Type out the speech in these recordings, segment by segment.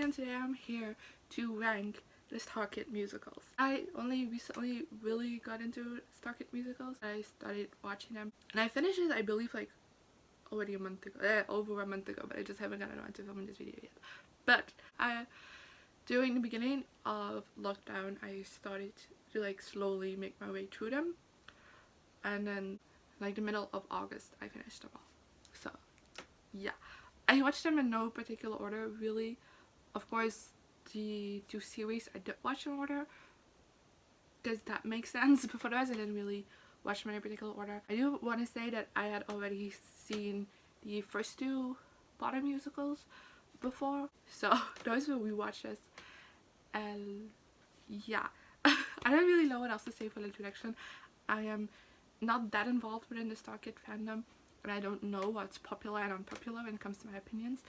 and today I'm here to rank the Starkid musicals. I only recently really got into Starkid musicals. I started watching them and I finished it, I believe, like already a month ago, over a month ago, but I just haven't gotten around to filming this video yet. But during the beginning of lockdown, I started to like slowly make my way through them, and then like the middle of August I finished them all. So yeah, I watched them in no particular order really. Of course, the two series I did watch in order. Does that make sense? But for the rest I didn't really watch them in a particular order. I do want to say that I had already seen the first two bottom musicals before, so those were rewatches. And yeah, I don't really know what else to say for the introduction. I am not that involved within the Starkid fandom, and I don't know what's popular and unpopular when it comes to my opinions,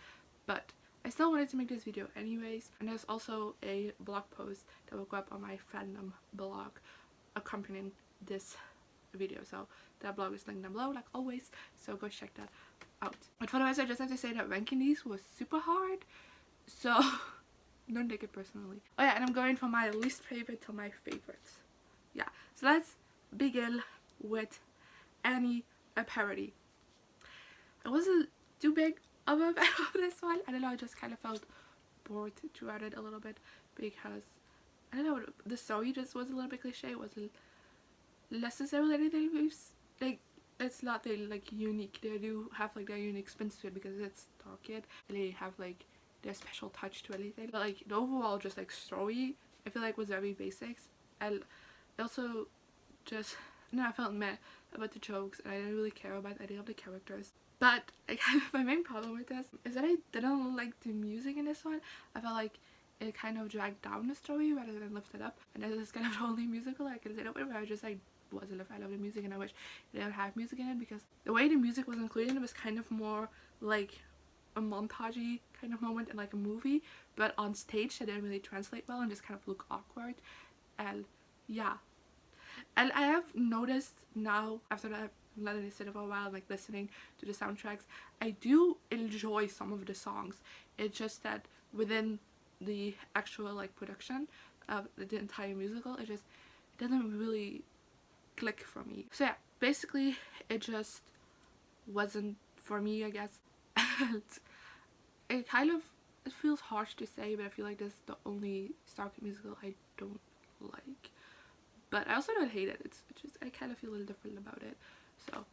but I still wanted to make this video anyways. And there's also a blog post that will go up on my fandom blog accompanying this video, so that blog is linked down below like always, so go check that out. But for the rest, I just have to say that ranking these was super hard, so don't take it personally. Oh yeah, and I'm going from my least favorite to my favorites. Yeah, so let's begin with Annie, a parody. It wasn't too big of a fan of this one. I don't know, I just kind of felt bored throughout it a little bit because I don't know, the story just was a little bit cliche. It wasn't necessarily anything like, it's not really like unique. They do have like their unique spins to it because it's Starkid and they have like their special touch to anything. But like the overall just like story, I feel like was very basics, and also just, no, I felt meh about the jokes and I didn't really care about any of the characters. But my main problem with this is that I didn't like the music in this one. I felt like it kind of dragged down the story rather than lift it up, and this is kind of the only musical I can say that with where I just like wasn't a fan of the music, and I wish they didn't have music in it because the way the music was included, it was kind of more like a montagey kind of moment in like a movie, but on stage that didn't really translate well and just kind of look awkward. And yeah, and I have noticed now, after that I've letting it sit for a while, like listening to the soundtracks, I do enjoy some of the songs. It's just that within the actual like production of the entire musical, it doesn't really click for me. So yeah, basically it just wasn't for me, I guess. And it feels harsh to say, but I feel like this is the only Starkid musical I don't like. But I also don't hate it. It's just, I kind of feel a little different about it. So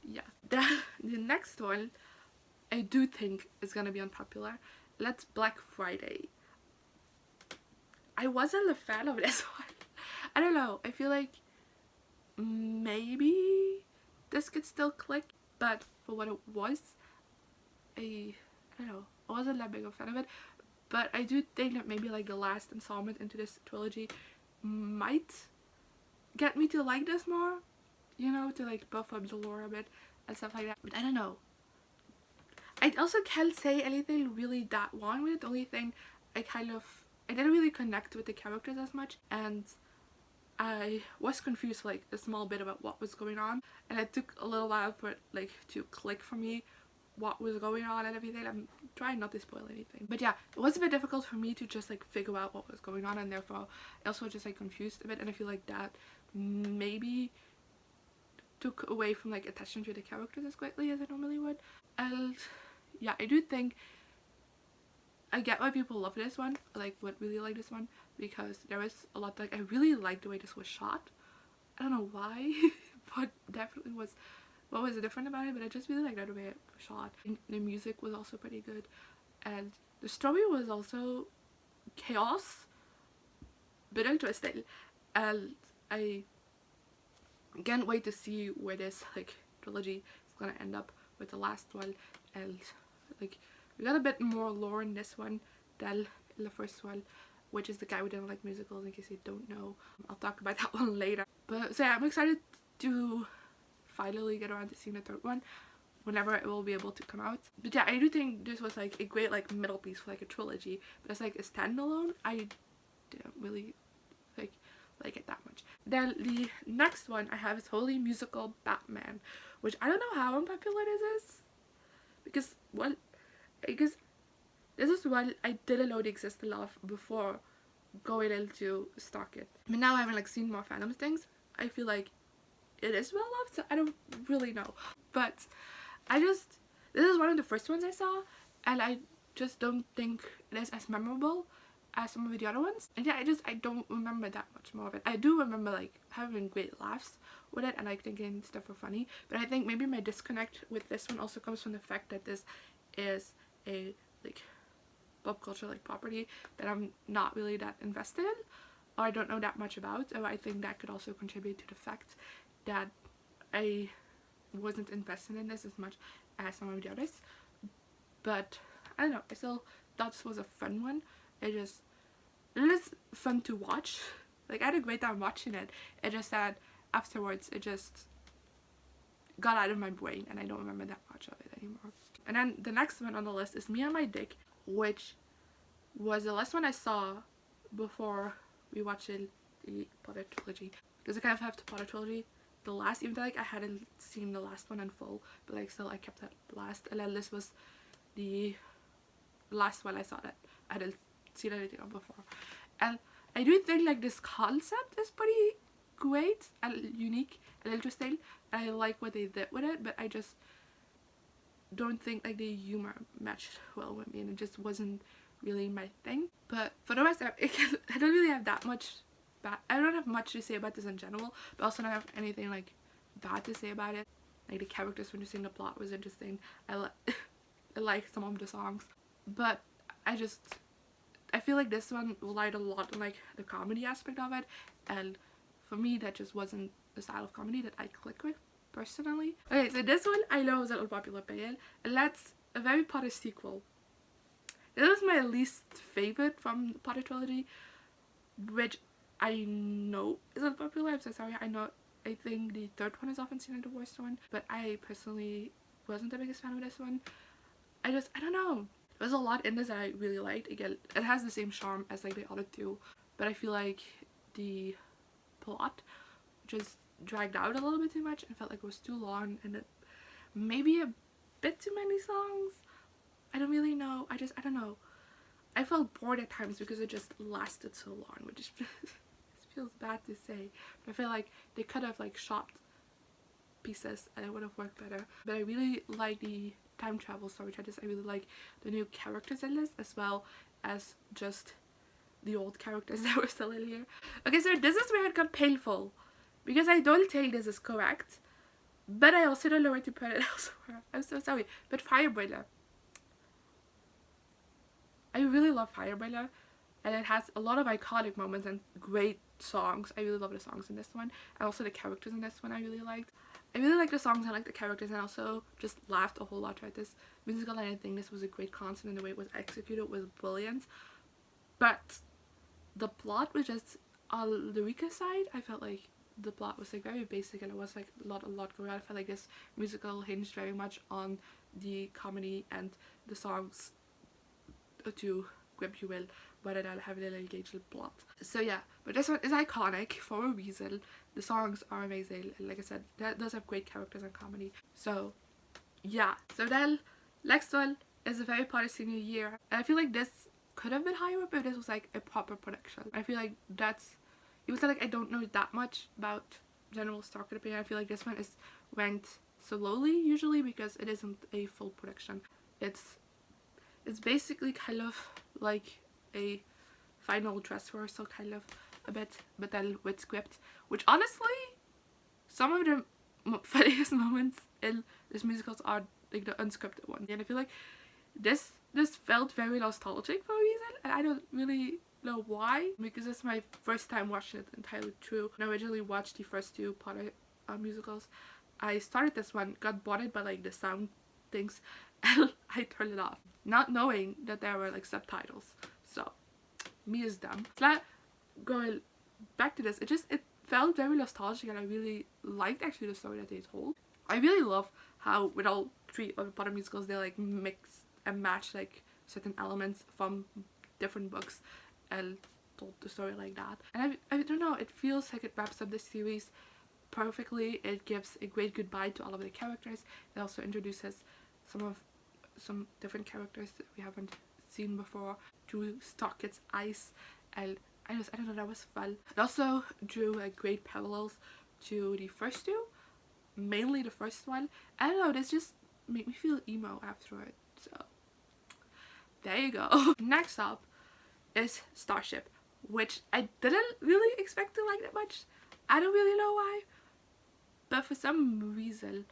yeah. The next one I do think is gonna be unpopular. That's Black Friday. I wasn't a fan of this one. I don't know. I feel like maybe this could still click, but for what it was, I don't know. I wasn't that big of a fan of it. But I do think that maybe like the last installment into this trilogy might get me to like this more, you know, to like buff up the lore a bit and stuff like that. But I don't know. I also can't say anything really that wrong with it. The only thing I didn't really connect with the characters as much, and I was confused for like a small bit about what was going on, and it took a little while for it like to click for me what was going on and everything. I'm trying not to spoil anything, but yeah, it was a bit difficult for me to just like figure out what was going on, and therefore I also just like confused a bit, and I feel like that maybe took away from like attachment to the characters as greatly as I normally would. And yeah, I do think I get why people love this one, like would really like this one, because there is a lot, like I really like the way this was shot. I don't know why, but definitely was what was different about it, but I just really like the way it was shot. And the music was also pretty good, and the story was also chaos but interesting, and I can't wait to see where this like trilogy is gonna end up with the last one. And like we got a bit more lore in this one than in the first one, which is the guy who didn't like musicals, in case you don't know. I'll talk about that one later. But so yeah, I'm excited to finally get around to seeing the third one whenever it will be able to come out. But yeah, I do think this was like a great like middle piece for like a trilogy, but as like a standalone, I didn't really like it that much. Then the next one I have is Holy Musical Batman, which I don't know how unpopular this is, because this is what I didn't know it existed a lot before going into Starkid. I mean, now having like seen more fandom things, I feel like it is well loved, so I don't really know. But this is one of the first ones I saw, and I just don't think it is as memorable as some of the other ones. And yeah, I don't remember that much more of it. I do remember like having great laughs with it and like thinking stuff were funny, but I think maybe my disconnect with this one also comes from the fact that this is a like pop culture like property that I'm not really that invested in, or I don't know that much about. So I think that could also contribute to the fact that I wasn't invested in this as much as some of the others. But I don't know, I still thought this was a fun one. It is fun to watch. Like, I had a great time watching it. It just that afterwards it just got out of my brain and I don't remember that much of it anymore. And then the next one on the list is Me and My Dick, which was the last one I saw before we watched the Potter trilogy. Because I kind of have the Potter trilogy the last, even though like I hadn't seen the last one in full, but like still I kept that last, and then this was the last one I saw that I hadn't seen anything of before. And I do think like this concept is pretty great and unique and interesting, and I like what they did with it, but I just don't think like the humor matched well with me, and it just wasn't really my thing. But for the rest, I don't really have that much I don't have much to say about this in general, but also don't have anything like bad to say about it. Like the characters were interesting, the plot was interesting, I like some of the songs, but I feel like this one relied a lot on like the comedy aspect of it, and for me that just wasn't the style of comedy that I click with personally. Okay, so this one I know is an unpopular opinion, and that's a very Potter sequel. This was my least favorite from the Potter trilogy, which I know is unpopular. I'm so sorry. I think the third one is often seen as the worst one, but I personally wasn't the biggest fan of this one. I don't know. There's a lot in this that I really liked. Again, it has the same charm as like the other two, but I feel like the plot just dragged out a little bit too much and felt like it was too long, and it maybe a bit too many songs. I don't really know. I don't know. I felt bored at times because it just lasted so long, which feels bad to say, but I feel like they could have like chopped pieces and it would have worked better. But I really like the time travel story threads. I really like the new characters in this, as well as just the old characters that were still in here. Okay, so this is where it got painful, because I don't think this is correct, but I also don't know where to put it elsewhere. I'm so sorry. But Firebreather, I really love Firebreather, and it has a lot of iconic moments and great songs. I really love the songs in this one, and also the characters in this one I really liked. I really like the songs, I like the characters, and also just laughed a whole lot throughout this musical, and I think this was a great concept, and the way it was executed was brilliant. But the plot was just, on the weaker side, I felt like the plot was like very basic, and it was like a lot going on. I felt like this musical hinged very much on the comedy and the songs to grip you will, rather than having an engaging plot. So yeah, but this one is iconic for a reason. The songs are amazing, and like I said, that does have great characters and comedy. So yeah, so then next one is a very Potter senior year, and I feel like this could have been higher up if this was like a proper production. I feel like that's, even though like I don't know that much about general Starkid opinion, I feel like this one is ranked so lowly usually because it isn't a full production. It's basically kind of like a final dress rehearsal kind of a bit, but then with script, which honestly, some of the funniest moments in this musicals are like the unscripted ones, and I feel like this felt very nostalgic for a reason, and I don't really know why, because it's my first time watching it entirely through. When I originally watched the first two Potter musicals, I started this one, got bothered by like the sound things, and I turned it off, not knowing that there were like subtitles. So me is dumb. But going back to this, it felt very nostalgic, and I really liked actually the story that they told. I really love how with all three of the Potter musicals they like mix and match like certain elements from different books and told the story like that. And I don't know, it feels like it wraps up this series perfectly. It gives a great goodbye to all of the characters. It also introduces some different characters that we haven't seen before, drew Starkid's eyes, and I don't know, that was fun. It also drew like great parallels to the first two, mainly the first one. I don't know, this just made me feel emo after it, so there you go. Next up is Starship, which I didn't really expect to like that much. I don't really know why, but for some reason,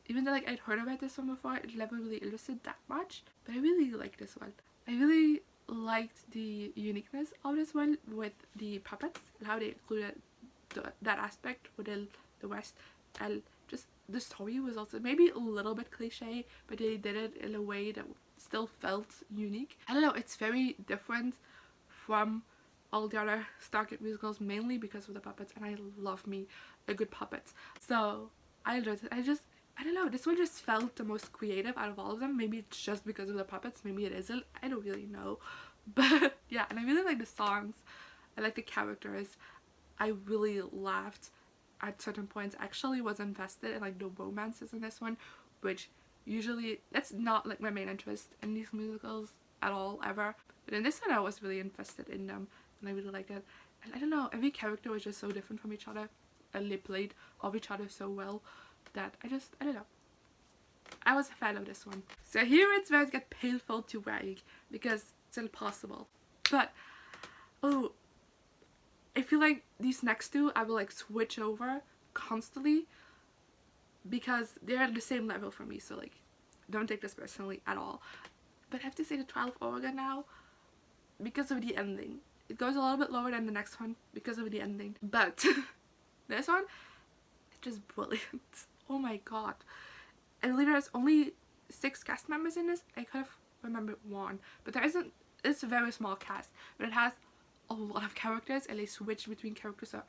even though like I'd heard about this one before, it never really interested that much, but I really like this one. I really liked the uniqueness of this one with the puppets and how they included that aspect within the West, and just the story was also maybe a little bit cliche, but they did it in a way that still felt unique. I don't know, it's very different from all the other Starkid musicals, mainly because of the puppets, and I love me a good puppet. So I enjoyed it. I don't know, this one just felt the most creative out of all of them. Maybe it's just because of the puppets, maybe it isn't, I don't really know. But yeah, and I really like the songs, I like the characters. I really laughed at certain points. Actually was invested in like the romances in this one, which usually that's not like my main interest in these musicals at all, ever. But in this one I was really invested in them, and I really liked it. And I don't know, every character was just so different from each other, and they played off each other so well that I don't know, I was a fan of this one. So here it's where it gets painful to rank, because it's impossible. But oh, I feel like these next two I will like switch over constantly because they're at the same level for me, so like don't take this personally at all. But I have to say the 12 Oregon now because of the ending. It goes a little bit lower than the next one because of the ending, but this one, it's just brilliant. Oh my god. I believe there's only 6 cast members in this. I could have remembered one, but there isn't. It's a very small cast, but it has a lot of characters, and they switch between characters so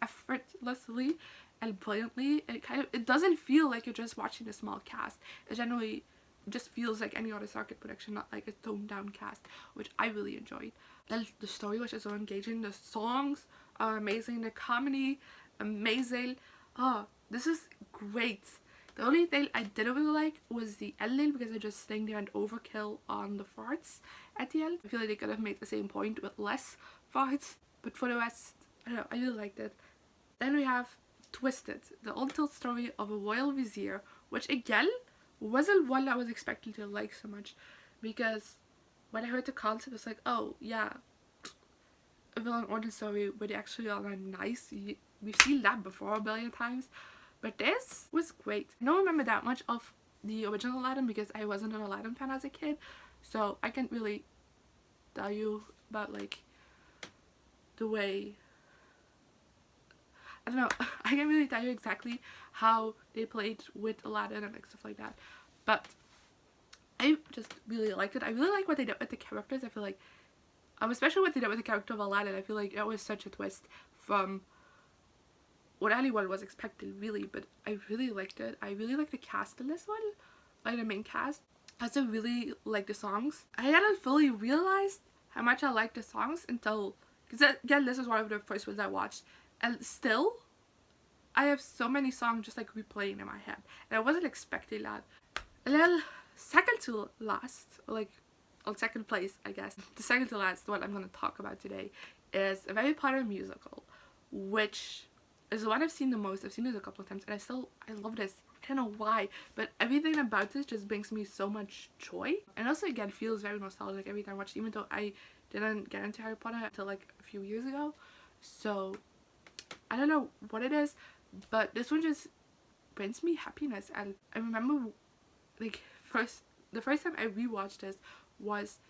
effortlessly and brilliantly. It doesn't feel like you're just watching a small cast. It generally just feels like any other Starkid production, not like a toned down cast, which I really enjoyed. And the story was just so engaging. The songs are amazing. The comedy, amazing. Oh, this is great. The only thing I didn't really like was the ending, because I just think they went overkill on the farts at the end. I feel like they could have made the same point with less farts, but for the rest, I don't know, I really liked it. Then we have Twisted, the untold story of a royal vizier, which again wasn't one I was expecting to like so much, because when I heard the concept, it's like, oh yeah, a villain origin story where they actually are nice. We've seen that before a billion times. But this was great. I don't remember that much of the original Aladdin because I wasn't an Aladdin fan as a kid, so I can't really tell you about like the way, I don't know, I can't really tell you exactly how they played with Aladdin and like stuff like that, but I just really liked it. I really like what they did with the characters. I feel like, especially what they did with the character of Aladdin, I feel like that was such a twist from what anyone was expecting, really. But I really liked it. I really like the cast in this one, like the main cast. I also really like the songs. I hadn't fully realized how much I liked the songs until, because again, this was one of the first ones I watched, and still I have so many songs just like replaying in my head, and I wasn't expecting that. And then second to last, or like on second place, I guess, the second to last one I'm going to talk about today is a Harry Potter musical, which is the one I've seen the most. I've seen it a couple of times, and I love this. I don't know why, but everything about this just brings me so much joy, and also again feels very nostalgic every time I watch it, even though I didn't get into Harry Potter until like a few years ago. So I don't know what it is, but this one just brings me happiness. And I remember like the first time I rewatched this was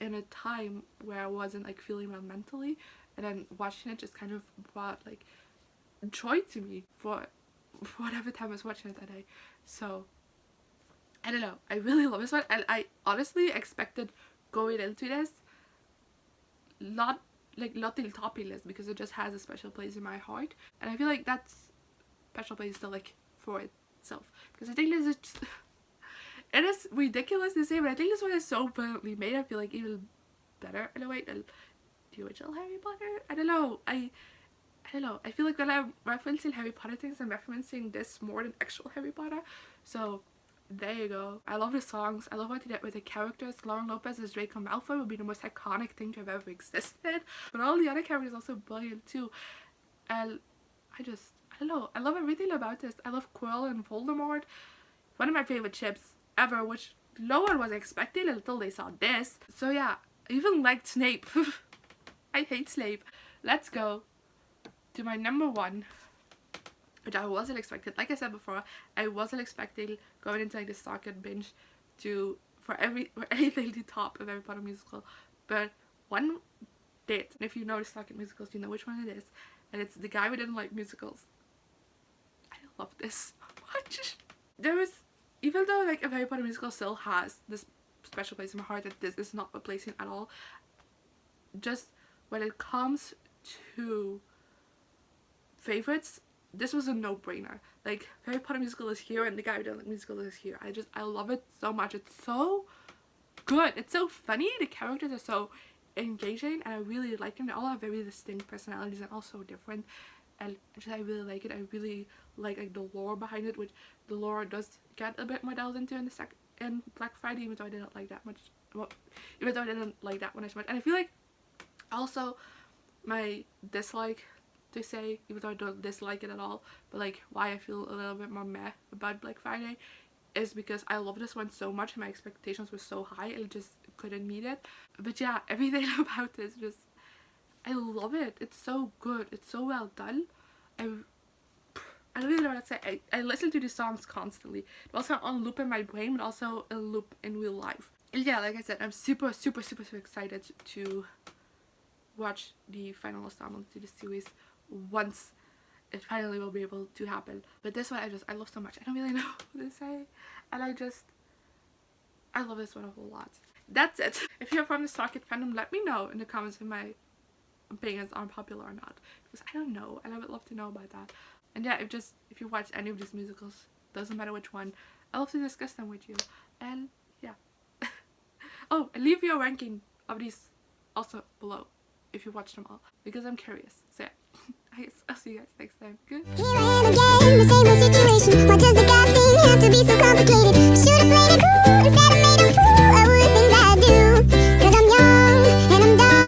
in a time where I wasn't like feeling well mentally, and then watching it just kind of brought like joy to me for whatever time I was watching it that day. So I don't know, I really love this one, and I honestly expected going into this not the topping list, because it just has a special place in my heart, and I feel like that's special place still like for itself, because I think this is just it is ridiculous to say, but I think this one is so brilliantly made. I feel like even better in a way than the original Harry Potter. I don't know, I don't know, I feel like when I'm referencing Harry Potter things, I'm referencing this more than actual Harry Potter. So there you go. I love the songs. I love what they did with the characters. Lauren Lopez as Draco Malfoy would be the most iconic thing to have ever existed. But all the other characters are also brilliant too. And I don't know. I love everything about this. I love Quirrell and Voldemort. One of my favorite ships ever, which no one was expecting until they saw this. So yeah, I even liked Snape. I hate Snape. Let's go to my number one, which I wasn't expecting. Like I said before, I wasn't expecting going into like the Starkid binge for anything to top of Harry Potter musical. But one did. And if you know the Starkid musicals, you know which one it is. And it's The Guy Who Didn't Like Musicals. I love this so much. There was, even though like a Harry Potter musical still has this special place in my heart that this is not replacing at all, just when it comes to favorites, this was a no-brainer. Like, Harry Potter musical is here and The Guy Who Didn't Like Musical is here. I love it so much. It's so good. It's so funny. The characters are so engaging and I really like them. They all have very distinct personalities and all so different. And I really like it. I really like the lore behind it, which the lore does get a bit more delved into in Black Friday, even though I didn't like that much. Well, even though I didn't like that one as much. And I feel like also my dislike to say, even though I don't dislike it at all, but like why I feel a little bit more meh about Black Friday is because I love this one so much and my expectations were so high and just couldn't meet it. But yeah, everything about this just, I love it. It's so good. It's so well done. I don't really know what to say. I listen to these songs constantly. They're also on loop in my brain, but also a loop in real life. And yeah, like I said, I'm super excited to watch the final installment to the series once it finally will be able to happen. But this one I love so much. I don't really know what to say. And I love this one a whole lot. That's it. If you're from the Starkid fandom, let me know in the comments if my opinions are popular or not. Because I don't know and I would love to know about that. And yeah, if you watch any of these musicals, doesn't matter which one, I'd love to discuss them with you. And yeah. Oh, and leave your ranking of these also below if you watch them all, because I'm curious. So yeah, I'll see you guys next time. Good.